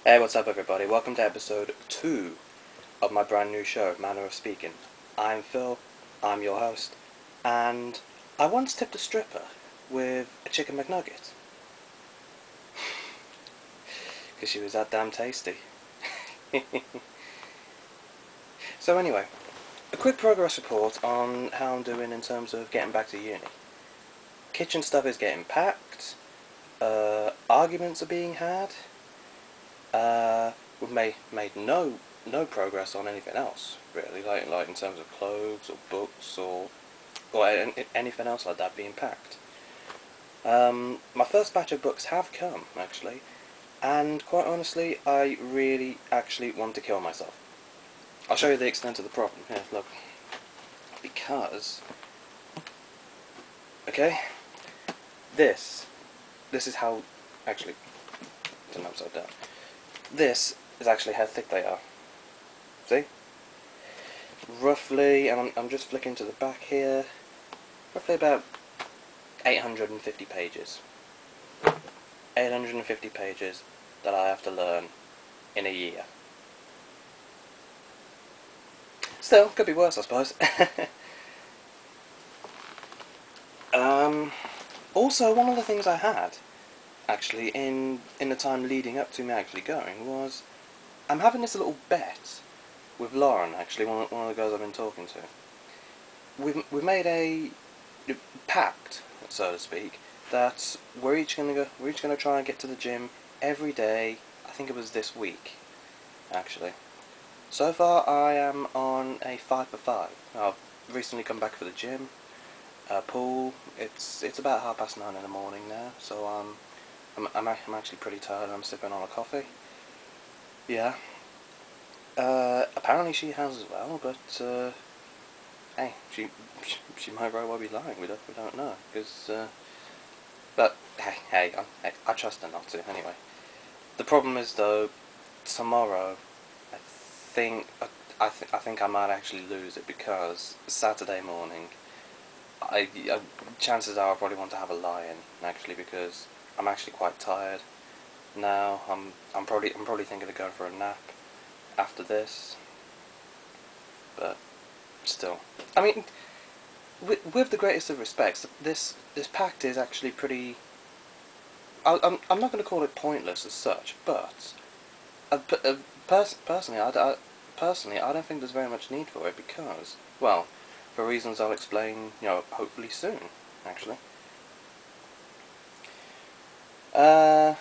Hey, what's up everybody? Welcome to episode 2 of my brand new show, Manner of Speaking. I'm Phil, I'm your host, and I once tipped a stripper with a chicken McNugget. Because she was that damn tasty. So anyway, a quick progress report on how I'm doing in terms of getting back to uni. Kitchen stuff is getting packed, arguments are being had, we've made no progress on anything else really, like in terms of clothes or books or anything else like that being packed. My first batch of books have come actually, and quite honestly, I really actually want to kill myself. I'll show you the extent of the problem. Here, look. Because, okay, this is how actually. It's an upside down. This is actually how thick they are. See? Roughly, and I'm just flicking to the back here, roughly about 850 pages. 850 pages that I have to learn in a year. Still, could be worse, I suppose. Also, one of the things I had, actually, in the time leading up to me actually going, was I'm having this little bet with Lauren, actually, one of the girls I've been talking to. We've made a pact, so to speak, that we're each gonna try and get to the gym every day. I think it was this week, actually. So far, I am on a 5 for 5. I've recently come back for the gym, pool. It's about 9:30 in the morning now, so I'm actually pretty tired. I'm sipping on a coffee. Yeah. Apparently she has as well, but hey, she might very well be lying. We don't know, because but hey, I trust her not to anyway. The problem is though, tomorrow, I think I think I might actually lose it, because Saturday morning, chances are I probably want to have a lie-in actually, because I'm actually quite tired now. I'm probably thinking of going for a nap after this, but still, I mean, with the greatest of respects, this pact is actually pretty. I'm not going to call it pointless as such, but personally, I don't think there's very much need for it, because, well, for reasons I'll explain, hopefully soon, actually. Uh,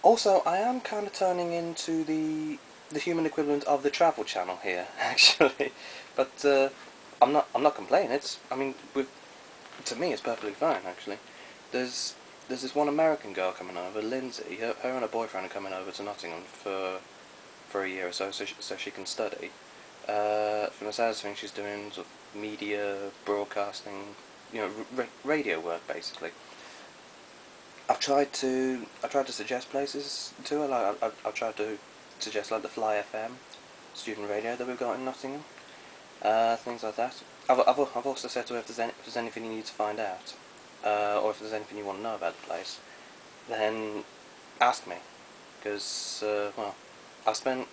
Also, I am kind of turning into the human equivalent of the Travel Channel here, actually, but I'm not complaining. I mean, to me, it's perfectly fine, actually. There's this one American girl coming over, Lindsay. Her and her boyfriend are coming over to Nottingham for a year or so, so she can study. From the sounds of things, she's doing sort of media, broadcasting, radio work basically. I've tried to suggest places to her. Like I've tried to suggest like the Fly FM student radio that we've got in Nottingham, things like that. I've also said to her, if there's anything you need to find out, or if there's anything you want to know about the place, then ask me, because well, I've spent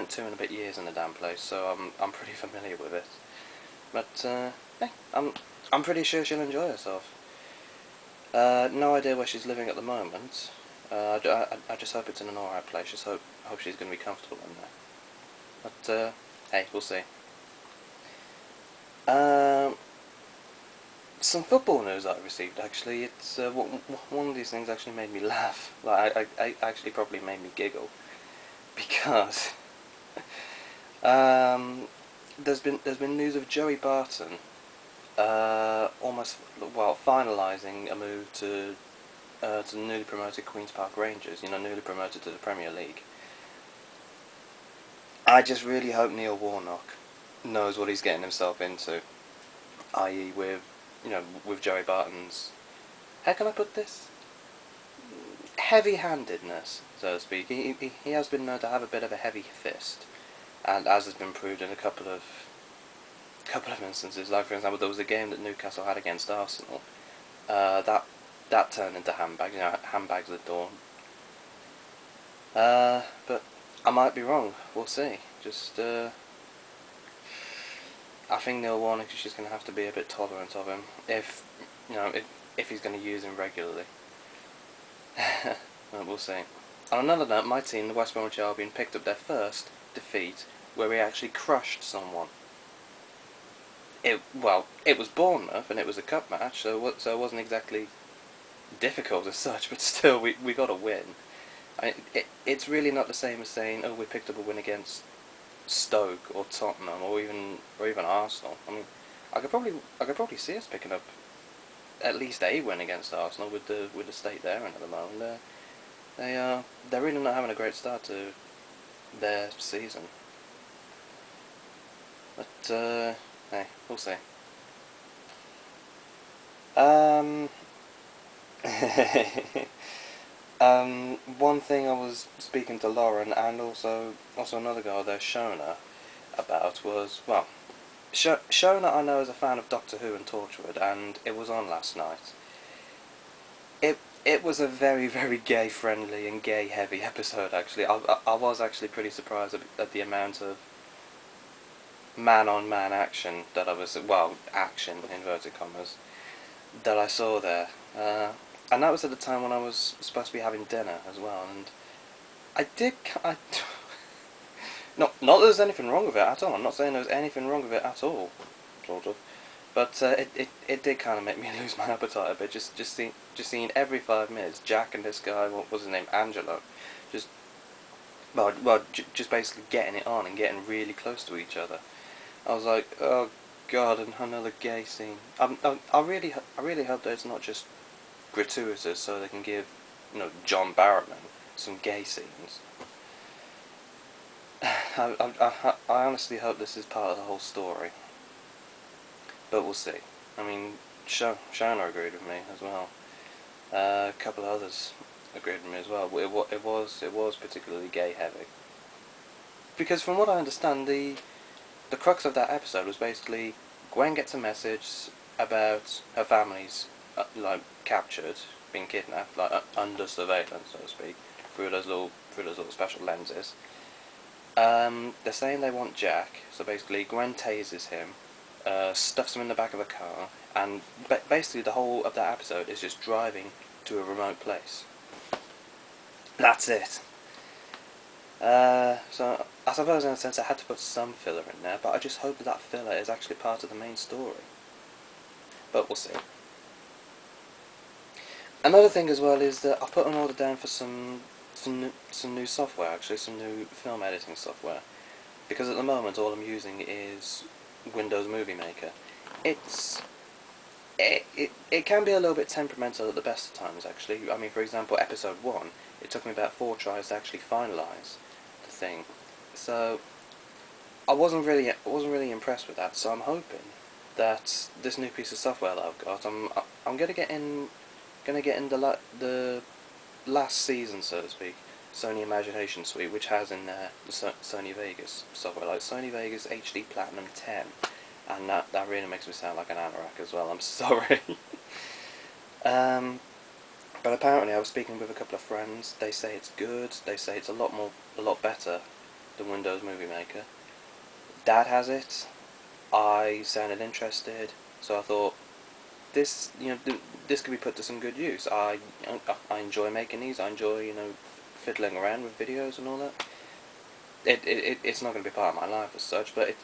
2 and a bit years in the damn place, so I'm pretty familiar with it. But yeah, I'm pretty sure she'll enjoy herself. No idea where she's living at the moment. I just hope it's in an alright place. Just hope she's going to be comfortable in there. But hey, we'll see. Um, some football news that I received actually. It's one of these things actually made me laugh. Like I actually probably made me giggle, because um, there's been news of Joey Barton almost, well, finalising a move to the newly promoted Queen's Park Rangers, newly promoted to the Premier League. I just really hope Neil Warnock knows what he's getting himself into, i.e. with Joey Barton's, how can I put this? Heavy-handedness, so to speak. He has been known to have a bit of a heavy fist, and as has been proved in a couple of instances, like for example there was a game that Newcastle had against Arsenal, that turned into handbags, handbags at dawn. But I might be wrong. We'll see. Just I think Neil Warnock is just going to have to be a bit tolerant of him if if he's going to use him regularly. Well, we'll see. On another note, my team, the West Bromwich Albion, picked up their first defeat where we actually crushed someone. It was Bournemouth and it was a cup match, so it wasn't exactly difficult as such, but still we got a win. It's really not the same as saying, oh, we picked up a win against Stoke or Tottenham or even Arsenal. I mean, I could probably see us picking up at least a win against Arsenal with the state they're in at the moment. They're really not having a great start to their season. But hey, we'll see. One thing I was speaking to Lauren and also another girl there, Shona, about was, well, Shona I know is a fan of Doctor Who and Torchwood, and it was on last night. It was a very, very gay friendly and gay heavy episode actually. I was actually pretty surprised at the amount of man on man action that action inverted commas, that I saw there. And that was at the time when I was supposed to be having dinner as well, and not that there's anything wrong with it at all. I'm not saying there's anything wrong with it at all, sort of. But it did kind of make me lose my appetite a bit. Just seeing every 5 minutes Jack and this guy, what was his name, Angelo, just just basically getting it on and getting really close to each other. I was like, oh god, and another gay scene. I really hope that it's not just gratuitous, so they can give John Barrowman some gay scenes. I honestly hope this is part of the whole story. But we'll see. I mean, Shona agreed with me as well. A couple of others agreed with me as well. It was particularly gay heavy. Because from what I understand, the crux of that episode was basically Gwen gets a message about her family's captured, being kidnapped, under surveillance, so to speak, through those little special lenses. They're saying they want Jack, so basically Gwen tases him, stuffs him in the back of a car, and basically the whole of that episode is just driving to a remote place. That's it. So I suppose in a sense I had to put some filler in there, but I just hope that filler is actually part of the main story. But we'll see. Another thing as well is that I put an order down for some new software, actually, some new film editing software, because at the moment all I'm using is Windows Movie Maker. It can be a little bit temperamental at the best of times, actually. I mean, for example, episode 1, it took me about 4 tries to actually finalise the thing. So I wasn't really impressed with that. So I'm hoping that this new piece of software that I've got, I'm gonna get in the last season, so to speak, Sony Imagination Suite, which has in there the Sony Vegas software, like Sony Vegas HD Platinum 10, and that really makes me sound like an anorak as well. I'm sorry. But apparently, I was speaking with a couple of friends. They say it's good. They say it's a lot better than Windows Movie Maker. Dad has it. I sounded interested, so I thought this could be put to some good use. I enjoy making these. I enjoy fiddling around with videos and all that. It's not going to be part of my life as such, but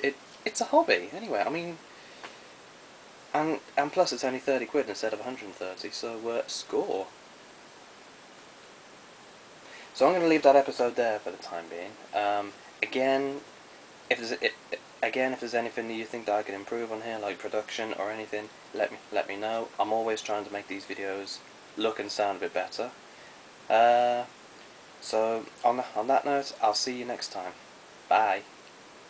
it's a hobby anyway. I mean, and plus it's only 30 quid instead of 130, so score. So I'm going to leave that episode there for the time being. Again, if there's anything that you think that I can improve on here, like production or anything, let me know. I'm always trying to make these videos look and sound a bit better. So on that note, I'll see you next time. Bye.